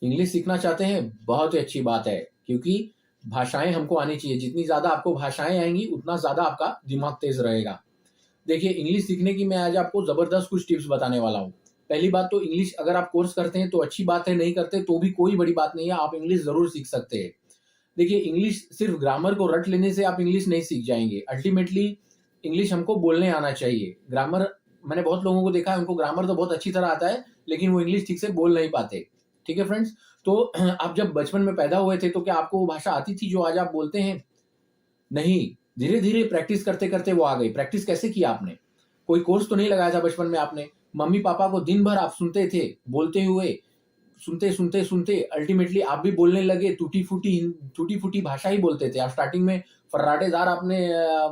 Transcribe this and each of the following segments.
English सीखना चाहते हैं, बहुत ही अच्छी बात है, क्योंकि भाषाएँ हमको आनी चाहिए। जितनी ज़्यादा आपको भाषाएँ आएँगी, उतना ज़्यादा आपका दिमाग तेज़ रहेगा। देखिए, इंग्लिश सीखने की मैं आज आपको ज़बरदस्त कुछ टिप्स बताने वाला हूँ। पहली बात तो इंग्लिश अगर आप कोर्स करते हैं तो अच्छी बात है, नहीं करते तो भी कोई बड़ी बात नहीं है, आप इंग्लिश ज़रूर सीख सकते हैं। देखिए, इंग्लिश सिर्फ़ ग्रामर को रट लेने से आप इंग्लिश नहीं सीख जाएँगे। अल्टीमेटली इंग्लिश हमको बोलने आना चाहिए। ग्रामर मैंने बहुत लोगों को देखा है, उनको ग्रामर तो बहुत अच्छी तरह आता है, लेकिन वो इंग्लिश ठीक से बोल नहीं पाते। ठीक है फ्रेंड्स? तो आप जब बचपन में पैदा हुए थे, तो क्या आपको वो भाषा आती थी जो आज आप बोलते हैं? नहीं, धीरे-धीरे प्रैक्टिस करते-करते वो आ गई। प्रैक्टिस कैसे किया आपने? कोई कोर्स तो नहीं लगाया था बचपन में आपने। मम्मी-पापा को दिन भर आप सुनते थे, बोलते हुए, सुनते अल्टीमेटली आप भी बोलने लगे, टूटी-फूटी भाषा ही बोलते थे। आप स्टार्टिंग में फर्राटेदार आपने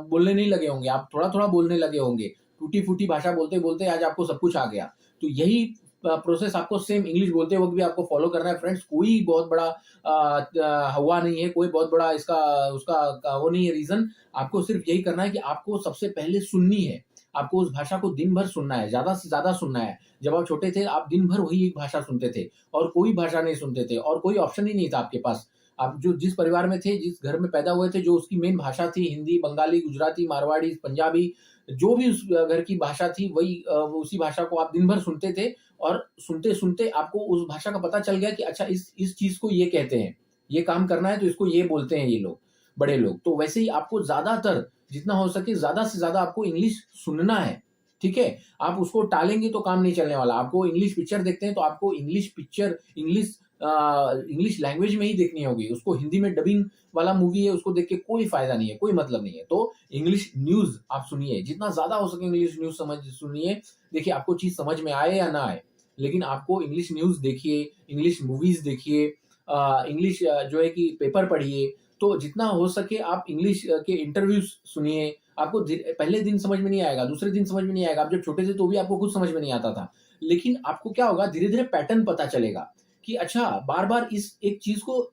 बोलने नहीं लगे होंगे, आप थोड़ा-थोड़ा बोलने लगे होंगे। टूटी-फूटी भाषा बोलते-बोलते आज आपको सब कुछ आ गया। तो यही प्रोसेस आपको सेम इंग्लिश बोलते वक़्त भी आपको फॉलो करना है फ्रेंड्स। कोई बहुत बड़ा हौवा नहीं है, कोई बहुत बड़ा इसका उसका वो नहीं है रीज़न। आपको सिर्फ़ यही करना है कि आपको सबसे पहले सुननी है। आपको उस भाषा को दिन भर सुनना है, ज़्यादा से ज़्यादा सुनना है। जब आप छोटे थे, आप दिन भर वही एक भाषा सुनते थे और कोई भाषा नहीं सुनते थे और कोई ऑप्शन ही नहीं था आपके पास। आप जो जिस परिवार में थे, जिस घर में पैदा हुए थे, जो उसकी मेन भाषा थी हिंदी, बंगाली, गुजराती, मारवाड़ी, पंजाबी, जो भी उस घर की भाषा थी वही उसी भाषा को आप दिन भर सुनते थे और सुनते-सुनते आपको उस भाषा का पता चल गया कि अच्छा इस चीज़ को ये कहते हैं। ये काम करना है तो इसको ये बोलते हैं ये लोग, बड़े लोग। तो वैसे ही आपको ज़्यादातर जितना हो सके ज़्यादा से ज़्यादा आपको इंग्लिश सुनना है, ठीक है? आप उसको टालेंगे तो काम नहीं चलने वाला। आपको इंग्लिश पिक्चर देखते हैं तो आपको इंग्लिश पिक्चर इंग्लिश लैंग्वेज में ही देखनी होगी। उसको हिंदी में डबिंग वाला मूवी है, उसको देख के कोई फ़ायदा नहीं है, कोई मतलब नहीं है। तो इंग्लिश न्यूज़ आप सुनिए, जितना ज़्यादा हो सके इंग्लिश न्यूज़ सुनिए। देखिए, आपको चीज़ समझ में आए या ना आए, लेकिन आपको इंग्लिश न्यूज़ देखिए, इंग्लिश मूवीज़ देखिए, इंग्लिश जो है कि पेपर पढ़िए। तो जितना हो सके आप इंग्लिश के इंटरव्यूज़ सुनिए। आपको पहले दिन समझ में नहीं आएगा, दूसरे दिन समझ में नहीं आएगा। आप जब छोटे थे तो भी आपको कुछ समझ में नहीं आता था। लेकिन आपको क्या होगा, धीरे-धीरे पैटर्न पता चलेगा कि अच्छा बार-बार इस एक चीज़ को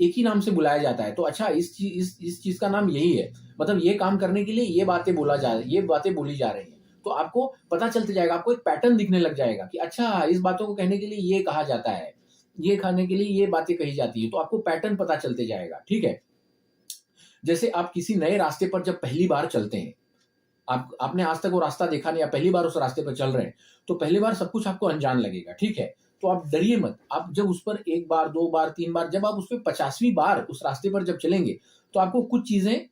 एक ही नाम से बुलाया जाता है। तो अच्छा इस चीज़ का नाम यही है। मतलब ये काम करने के लिए ये बातें बोली जा रही हैं। तो आपको पता चलते जाएगा, आपको एक पैटर्न दिखने लग जाएगा कि अच्छा इस बातों को कहने के लिए ये कहा जाता है। ये खाने के लिए ये बातें कही जाती हैं। तो आपको पैटर्न पता चलते जाएगा, ठीक है? जैसे आप किसी नए रास्ते पर जब पहली बार चलते हैं, आपने आज तक वो रास्ता देखा नहीं, आप पहली बार उस रास्ते पर चल रहे हैं, तो पहली बार सब कुछ आपको अनजान लगेगा, ठीक है? तो आप डरिए मत। आप जब उस पर 1 बार, 2 बार, 3 बार, जब आप उस पे 50वीं बार उस रास्ते पर जब चलेंगे, तो आपको कुछ चीज़ें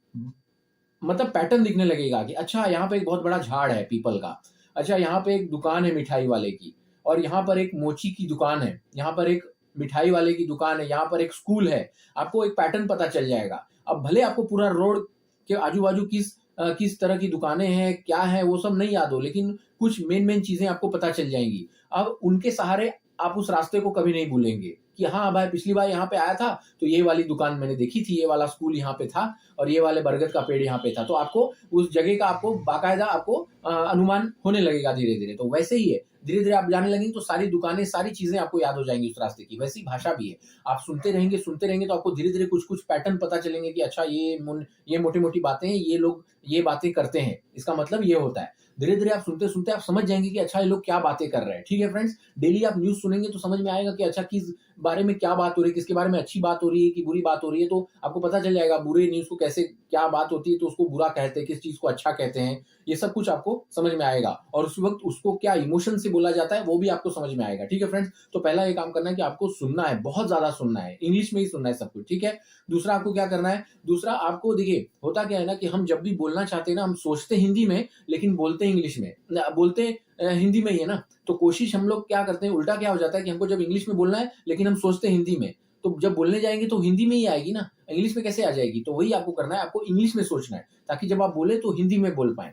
मतलब पैटर्न दिखने लगेगा कि अच्छा यहाँ पे एक बहुत बड़ा झाड़ है पीपल का। अच्छा यहाँ पे एक दुकान है मिठाई वाले की और यहाँ पर एक मोची की दुकान है, यहाँ पर एक मिठाई वाले की दुकान है, यहाँ पर एक स्कूल है। आपको एक पैटर्न पता चल जाएगा। अब भले आपको पूरा रोड के आजू-बाजू किस तरह की दुकानें हैं, क्या है, वो सब नहीं याद हो, लेकिन कुछ मेन-मेन चीज़ें आपको पता चल जाएँगी। अब उनके सहारे आप उस रास्ते को कभी नहीं भूलेंगे कि हाँ भाई, पिछली बार यहाँ पे आया था, तो ये वाली दुकान मैंने देखी थी, ये वाला स्कूल यहाँ पे था और ये वाले बरगद का पेड़ यहाँ पे था। तो आपको उस जगह का आपको बाकायदा आपको अनुमान होने लगेगा धीरे-धीरे। तो वैसे ही है, धीरे-धीरे आप जाने लगेंगे तो सारी दुकानें, सारी चीज़ें आपको याद हो जाएँगी उस रास्ते की। वैसी भाषा भी है। आप सुनते रहेंगे तो आपको धीरे-धीरे कुछ-कुछ पैटर्न पता चलेंगे कि अच्छा ये मोटी-मोटी बातें हैं, ये लोग ये बातें करते हैं, इसका मतलब ये होता है। धीरे-धीरे आप सुनते-सुनते आप समझ जाएँगे कि अच्छा ये लोग क्या बातें कर रहे हैं। ठीक है फ्रेंड्स? डेली आप न्यूज़ सुनेंगे तो समझ में आएगा कि अच्छा किस बारे में क्या बात हो रही है, किसके बारे में अच्छी बात हो रही है कि बुरी बात हो रही है, तो आपको पता चल जाएगा बुरे न्यूज़ को कैसे क्या बात होती है तो उसको बुरा कहते हैं, किस चीज़ को अच्छा कहते हैं। ये सब कुछ आपको समझ में आएगा और उस वक़्त उसको क्या इमोशन से बोला जाता है वो भी आपको समझ में आएगा। ठीक है फ्रेंड्स? तो पहला ये काम करना है कि आपको सुनना है, बहुत ज़्यादा सुनना है, इंग्लिश में ही सुनना है सब कुछ, ठीक है? दूसरा आपको क्या करना है, दूसरा आपको देखिए होता क्या है ना कि हम जब भी बोलना चाहते हैं ना, हम सोचते हिंदी में लेकिन बोलते इंग्लिश में, बोलते हिंदी में ही है ना। तो कोशिश हम लोग क्या करते हैं, उल्टा क्या हो जाता है कि हमको जब इंग्लिश में बोलना है लेकिन हम सोचते हिंदी में, तो जब बोलने जाएँगे तो हिंदी में ही आएगी ना, इंग्लिश में कैसे आ जाएगी? तो वही आपको करना है, आपको इंग्लिश में सोचना है, ताकि जब आप बोले तो हिंदी में बोल पाएँ।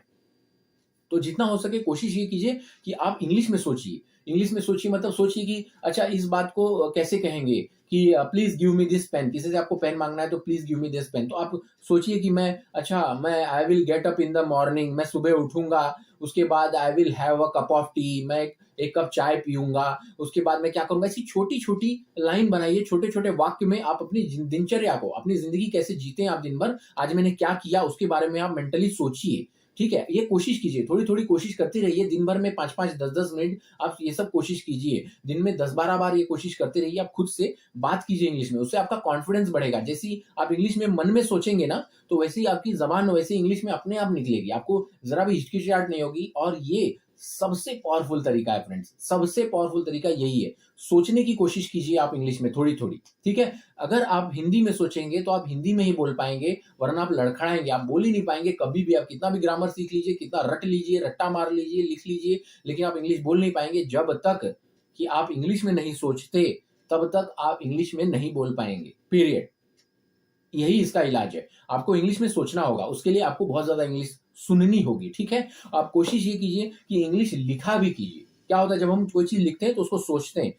तो जितना हो सके कोशिश ये कीजिए कि आप इंग्लिश में सोचिए। इंग्लिश में सोचिए मतलब सोचिए कि अच्छा इस बात को कैसे कहेंगे कि please give me this pen, किसी से आपको पेन माँगना है तो please give me this pen. तो आप सोचिए कि मैं I will get up in the morning, मैं सुबह उठूँगा, उसके बाद I will have a cup of tea, मैं एक कप चाय पीऊँगा, उसके बाद मैं क्या करूँगा, ऐसी छोटी-छोटी लाइन बनाइए, छोटे-छोटे वाक्य में आप अपनी दिनचर्या को, अपनी ज़िंदगी कैसे जीते हैं आप दिन भर, आज मैंने क्या किया उसके बारे में आप मेंटली सोचिए। ठीक है, ये कोशिश कीजिए, थोड़ी-थोड़ी कोशिश करते रहिए, दिन भर में 5-5, 10-10 मिनट आप ये सब कोशिश कीजिए। दिन में 10-12 बार ये कोशिश करते रहिए, आप खुद से बात कीजिए इंग्लिश में, उससे आपका कॉन्फिडेंस बढ़ेगा। जैसे ही आप इंग्लिश में मन में सोचेंगे ना, तो वैसे ही आपकी ज़बान वैसे इंग्लिश में अपने आप निकलेगी, आपको ज़रा भी हिचकिचाहट नहीं होगी और ये सबसे पावरफुल तरीका है फ्रेंड्स, सबसे पावरफुल तरीका यही है। सोचने की कोशिश कीजिए आप इंग्लिश में थोड़ी-थोड़ी, ठीक है? अगर आप हिंदी में सोचेंगे, तो आप हिंदी में ही बोल पाएँगे, वरना आप लड़खड़ाएँगे, आप बोल ही नहीं पाएँगे कभी भी। आप कितना भी ग्रामर सीख लीजिए, कितना रट लीजिए, रट्टा मार लीजिए, लिख लीजिए, लेकिन आप इंग्लिश बोल नहीं पाएँगे जब तक कि आप इंग्लिश में नहीं सोचते, तब तक आप इंग्लिश में नहीं बोल पाएँगे, पीरियड। यही इसका इलाज है। आपको इंग्लिश में सोचना होगा, उसके लिए आपको बहुत ज़्यादा इंग्लिश सुननी होगी, ठीक है? आप कोशिश ये कीजिए कि इंग्लिश लिखा भी कीजिए। क्या होता है जब हम कोई चीज़ लिखते हैं तो उसको सोचते हैं,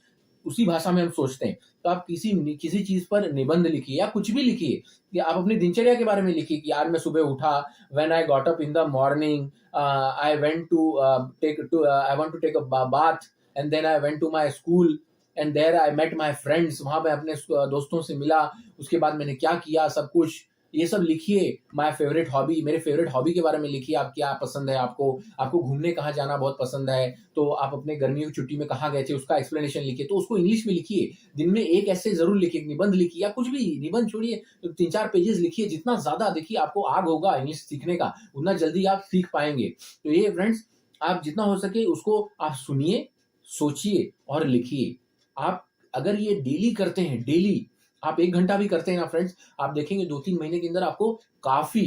उसी भाषा में हम सोचते हैं। तो आप किसी चीज़ पर निबंध लिखिए या कुछ भी लिखिए या आप अपनी दिनचर्या के बारे में लिखिए कि आज मैं सुबह उठा, when I got up in the morning, I want to take a bath and then I went to my school and there I met my friends, वहाँ मैं अपने दोस्तों से मिला, उसके बाद मैंने क्या किया सब कुछ, ये सब लिखिए। माय फेवरेट हॉबी, मेरे फेवरेट हॉबी के बारे में लिखिए, आप क्या पसंद है आपको, आपको घूमने कहाँ जाना बहुत पसंद है, तो आप अपने गर्मियों की छुट्टी में कहाँ गए थे उसका एक्सप्लेनेशन लिखिए, तो उसको इंग्लिश में लिखिए। दिन में एक ऐसे ज़रूर लिखिए, निबंध लिखिए या कुछ भी, निबंध छोड़िए, तो 3-4 पेजेज़ लिखिए, जितना ज़्यादा देखिए आपको आग होगा इंग्लिश सीखने का, उतना जल्दी आप सीख पाएँगे। तो ये फ्रेंड्स, आप जितना हो सके उसको आप सुनिए, सोचिए और लिखिए। आप अगर ये डेली करते हैं, डेली आप 1 घंटा भी करते हैं ना फ्रेंड्स, आप देखेंगे 2-3 महीने के अंदर आपको काफ़ी,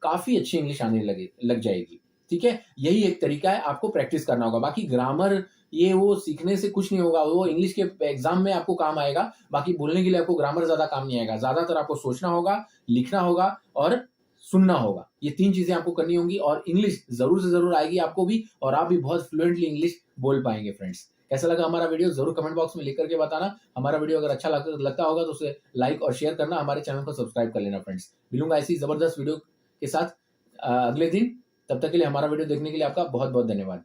काफ़ी अच्छी इंग्लिश आने लग जाएगी। ठीक है? यही एक तरीका है, आपको प्रैक्टिस करना होगा। बाकी ग्रामर ये वो सीखने से कुछ नहीं होगा, वो इंग्लिश के एग्ज़ाम में आपको काम आएगा, बाकी बोलने के लिए आपको ग्रामर ज़्यादा काम नहीं आएगा। ज़्यादातर आपको सोचना होगा, लिखना होगा और सुनना होगा। ये 3 चीज़ें आपको करनी होंगी और इंग्लिश ज़रूर से ज़रूर आएगी आपको भी और आप भी बहुत फ्लुएंटली इंग्लिश बोल पाएँगे फ्रेंड्स। कैसा लगा हमारा वीडियो ज़रूर कमेंट बॉक्स में लिख कर के बताना। हमारा वीडियो अगर अच्छा लगता होगा तो उसे लाइक और शेयर करना, हमारे चैनल को सब्सक्राइब कर लेना फ्रेंड्स। मिलूँगा ऐसी ज़बरदस्त वीडियो के साथ अगले दिन। तब तक के लिए हमारा वीडियो देखने के लिए आपका बहुत-बहुत धन्यवाद।